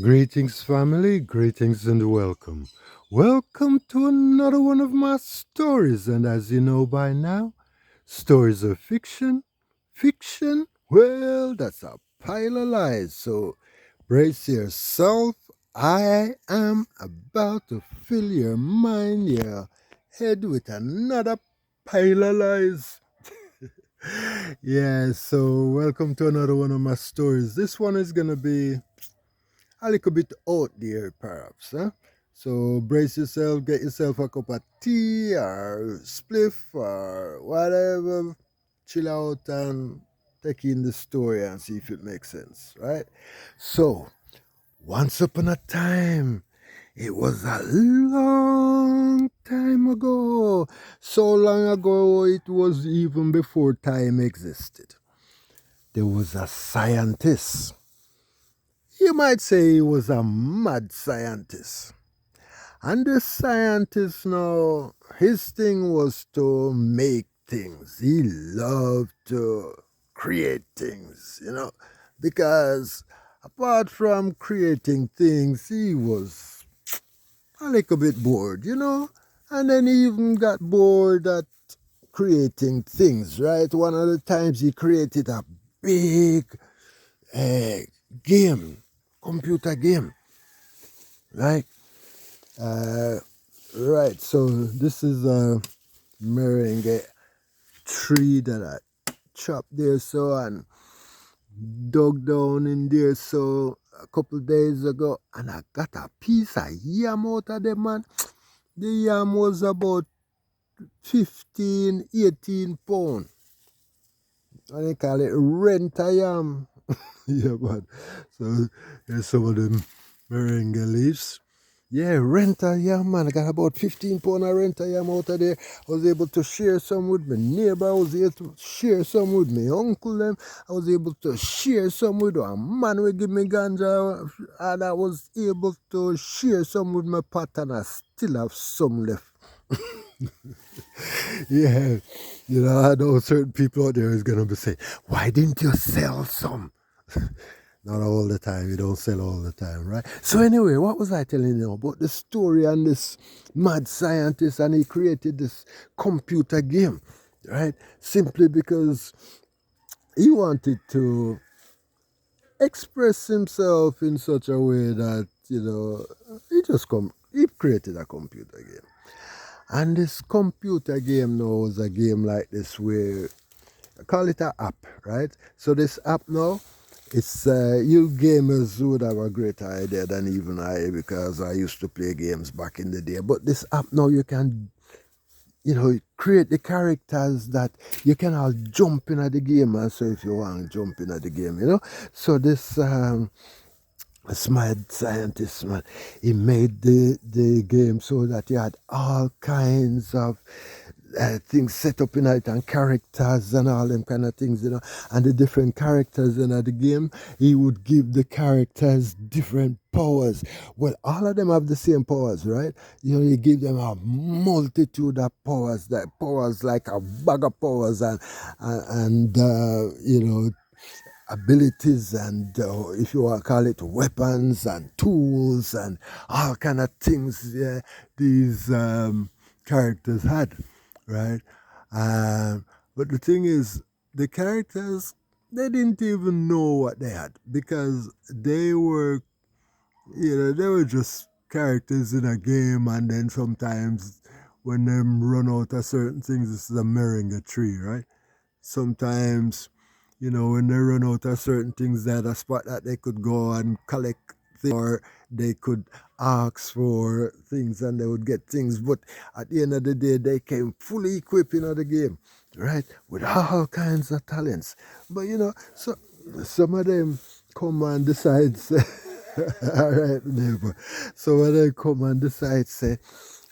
Greetings, family, greetings and welcome. Welcome to another one of my stories. And as you know by now, stories are fiction. Fiction, well, that's a pile of lies. So brace yourself. I am about to fill your mind, your head with another pile of lies. Yeah, so welcome to another one of my stories. This one is going to be a little bit out there, perhaps. Huh? So brace yourself, get yourself a cup of tea or spliff or whatever, chill out and take in the story and see if it makes sense, right? So, once upon a time, it was a long time ago. So long ago, it was even before time existed. There was a scientist. You might say he was a mad scientist. And the scientist now, his thing was to make things. He loved to create things, because apart from creating things, he was a little bit bored. And then he even got bored at creating things, right? One of the times he created a big uh, game, computer game, right? Uh, right, so this is a meringue tree that I chopped there so and dug down in there so a couple days ago and I got a piece of yam out of them, man. The yam was about 15, 18 pounds. And they call it rent a yam. Yeah, man. So here's some of them meringue leaves. Yeah, renter yam, man. I got about 15 pound of renter yam out of there. I was able to share some with my neighbor. I was able to share some with my uncle them. I was able to share some with a man who give me ganja. And I was able to share some with my partner. And I still have some left. Yeah, I know certain people out there is going to be saying, why didn't you sell some? Not all the time. You don't sell all the time, right? So anyway, what was I telling you about the story and this mad scientist and he created this computer game, right? Simply because he wanted to express himself in such a way that, he created a computer game. And this computer game now was a game like this where I call it an app, right? So this app now, it's you gamers would have a greater idea than even I because I used to play games back in the day. But this app now you can, create the characters that you can all jump in at the game and so if you want to jump in at the game. So this smart scientist, man, he made the game so that you had all kinds of things set up in it and characters and all them kind of things. And the different characters in the game, he would give the characters different powers. Well, all of them have the same powers, right? You give them a multitude of powers, that powers like a bag of powers and abilities and if you want to call it weapons and tools and all kind of things, yeah, these characters had, right? But the thing is, the characters, they didn't even know what they had because they were just characters in a game, and then sometimes when them run out of certain things, this is a meringue tree, right? Sometimes, when they run out of certain things, they had a spot that they could go and collect things, or they could ask for things and they would get things. But at the end of the day, they came fully equipped in the game, right? With all kinds of talents. But so some of them come and decide, say, all right, neighbor. So when they come and decide, say,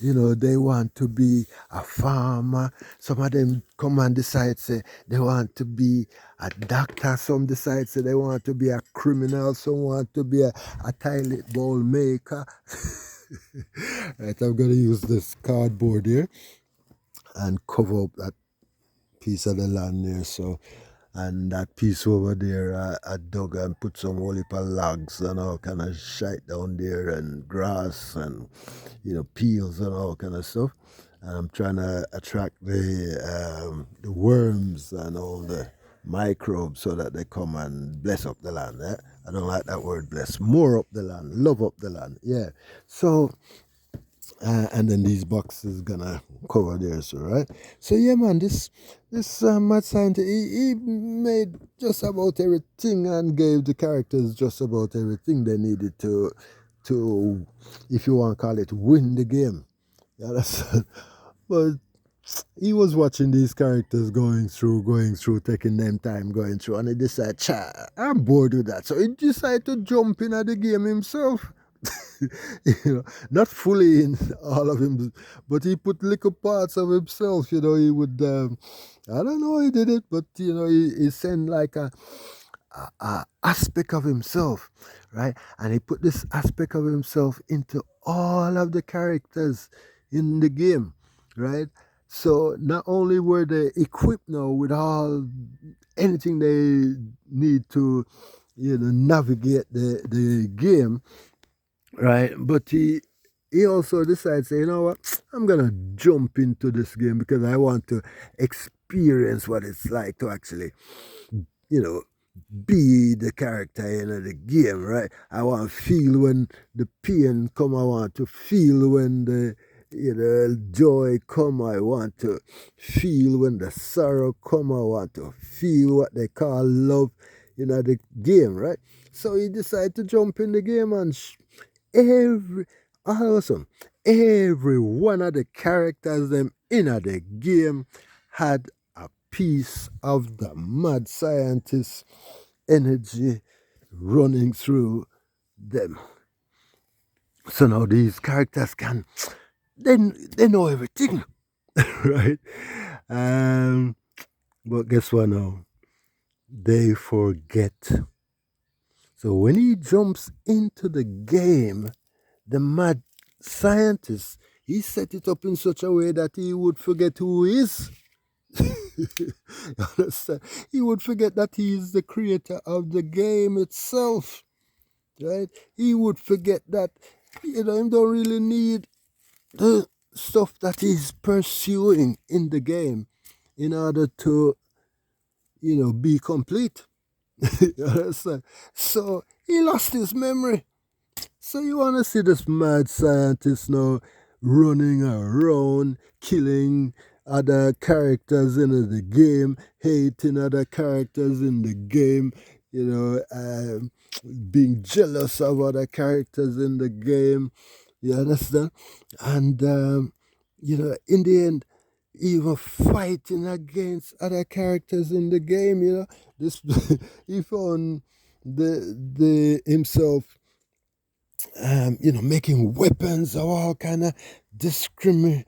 they want to be a farmer. Some of them come and decide, say, they want to be a doctor. Some decide, say, they want to be a criminal. Some want to be a toilet bowl maker. Right, I'm going to use this cardboard here and cover up that piece of the land there so And that piece over there, I dug and put some whole heap of logs and all kind of shite down there and grass and, peels and all kind of stuff. And I'm trying to attract the worms and all the microbes so that they come and bless up the land. Eh? I don't like that word bless. More up the land, love up the land. Yeah. So and then these boxes gonna cover there, so right. So yeah, man, this mad scientist, he made just about everything and gave the characters just about everything they needed to, if you want to call it, win the game. Yeah, that's but he was watching these characters going through, taking them time going through, and he decided, Cha, I'm bored with that. So he decided to jump in at the game himself. Not fully in all of him, but he put little parts of himself. He would, I don't know how he did it, but he sent like a aspect of himself, right? And he put this aspect of himself into all of the characters in the game, right? So not only were they equipped now with all anything they need to, navigate the game, right? But he also decides, you know what, I'm gonna jump into this game because I want to experience what it's like to actually, you know, be the character in the game, right? I want to feel when the pain come. I want to feel when the joy come. I want to feel when the sorrow come. I want to feel what they call love in the game, right? So he decided to jump in the game and every all of a sudden, every one of the characters them in the game had a piece of the mad scientist energy running through them. So now these characters can they know everything, right? Um, but guess what now? They forget. So when he jumps into the game, the mad scientist, he set it up in such a way that he would forget who he is. You understand? He would forget that he is the creator of the game itself. Right? He would forget that he don't really need the stuff that he's pursuing in the game in order to, be complete. You understand? So he lost his memory. So you want to see this mad scientist now running around, killing other characters in the game, hating other characters in the game, being jealous of other characters in the game. You understand? And, in the end, even fighting against other characters in the game, this he found the himself making weapons of all kind of description,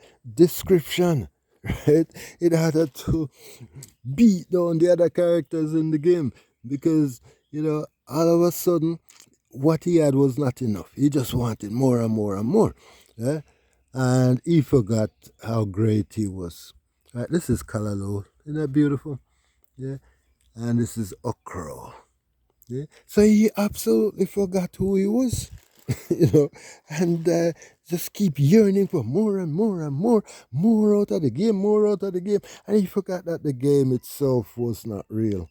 right? In order to beat down the other characters in the game because, all of a sudden, what he had was not enough. He just wanted more and more and more. Yeah? And he forgot how great he was. Right, this is Kalalo. Isn't that beautiful? Yeah. And this is Okro. Yeah. So he absolutely forgot who he was. And just keep yearning for more and more and more out of the game, more out of the game. And he forgot that the game itself was not real.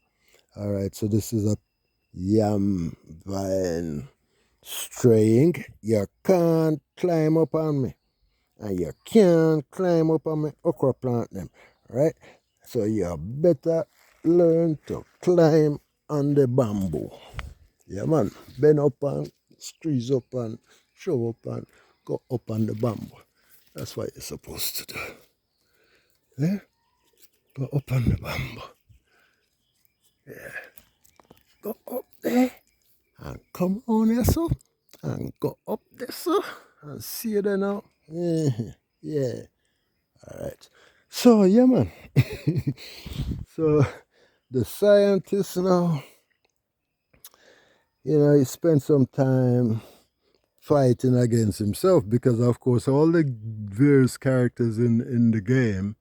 All right, so this is a yam vine straying. You can't climb up on me. And you can't climb up on my okra plant them. Right? So you better learn to climb on the bamboo. Yeah, man. Bend up and squeeze up and show up and go up on the bamboo. That's what you're supposed to do. Yeah? Go up on the bamboo. Yeah. Go up there and come on here, so. And go up there, so. And see you there now. Yeah. Yeah. All right. So, yeah, man. So, the scientist now, he spent some time fighting against himself because, of course, all the various characters in the game,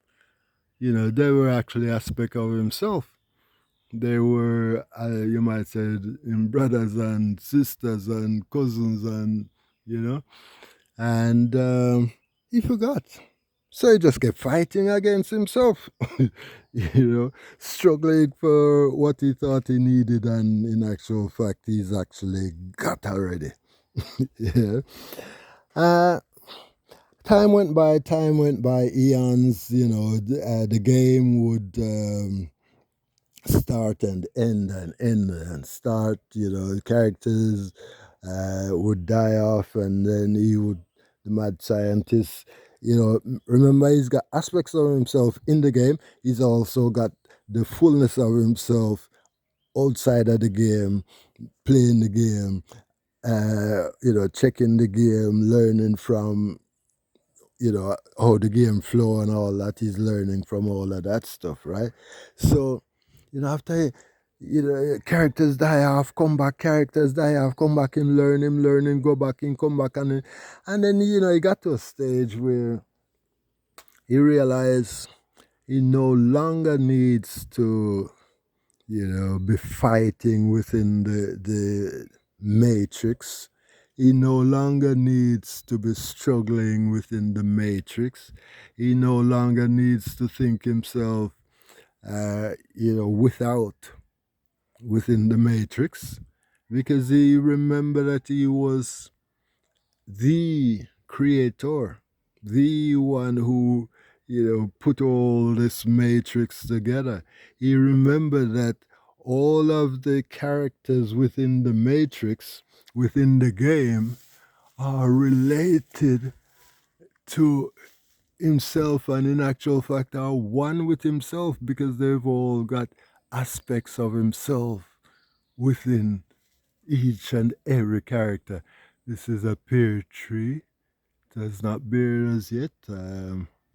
they were actually aspect of himself. They were, you might say, in brothers and sisters and cousins, and you know, and he forgot. So he just kept fighting against himself, struggling for what he thought he needed, and in actual fact, he's actually got already. Yeah. Uh, time went by, eons, the game would start and end and start, the characters would die off, and then the mad scientist, remember, he's got aspects of himself in the game. He's also got the fullness of himself outside of the game, playing the game, checking the game, learning from, how the game flow and all that. He's learning from all of that stuff, right? So, after, characters die off, come back, characters die off, come back, him learn, go back, him come back, and then, he got to a stage where he realized he no longer needs to, be fighting within the matrix. He no longer needs to be struggling within the matrix. He no longer needs to think himself, within the matrix, because he remembered that he was the creator, the one who, put all this matrix together. He remembered that all of the characters within the matrix, within the game, are related to himself, and in actual fact are one with himself, because they've all got aspects of himself within each and every character. This is a pear tree. It has not beared us yet.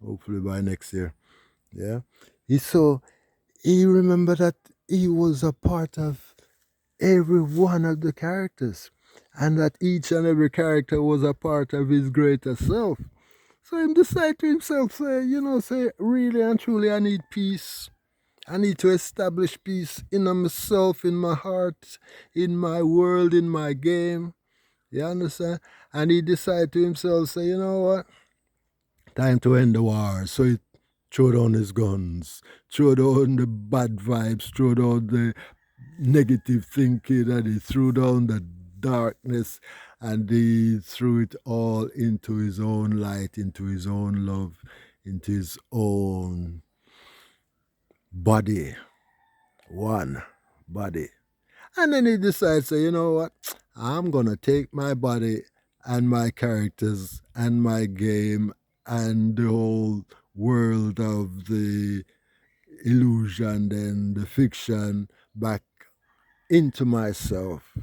Hopefully by next year. Yeah. He remembered that he was a part of every one of the characters, and that each and every character was a part of his greater self. So him decide to himself, say, really and truly, I need peace. I need to establish peace in myself, in my heart, in my world, in my game. You understand? And he decided to himself, say, you know what? Time to end the war. So he threw down his guns, threw down the bad vibes, threw down the negative thinking, and he threw down the darkness, and he threw it all into his own light, into his own love, into his own body. One body. And then he decides, say, you know what? I'm going to take my body and my characters and my game and the whole world of the illusion and the fiction back into myself.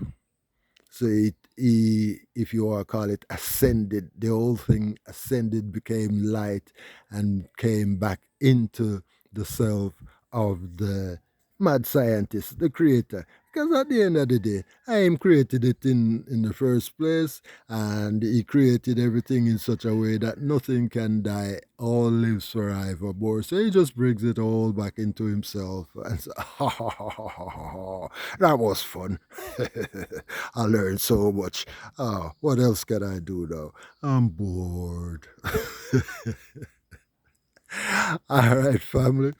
So if you want to call it, ascended, the whole thing ascended, became light, and came back into the self of the mad scientist, the creator. Because at the end of the day, I am created it in the first place, and he created everything in such a way that nothing can die, all lives forevermore. So he just brings it all back into himself, and so, that was fun. I learned so much. Oh, what else can I do now? I'm bored. All right, family.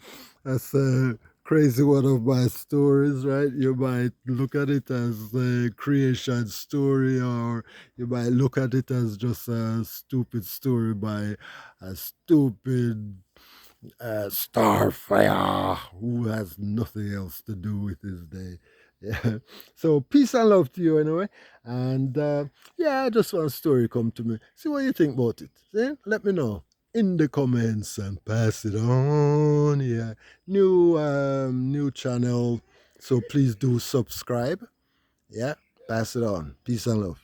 That's a crazy one of my stories, right? You might look at it as a creation story, or you might look at it as just a stupid story by a stupid Starfire who has nothing else to do with his day. Yeah. So peace and love to you anyway. And yeah, just one story come to me. See what you think about it. See? Let me know in the comments and pass it on. Yeah. New channel. So please do subscribe. Yeah. Pass it on. Peace and love.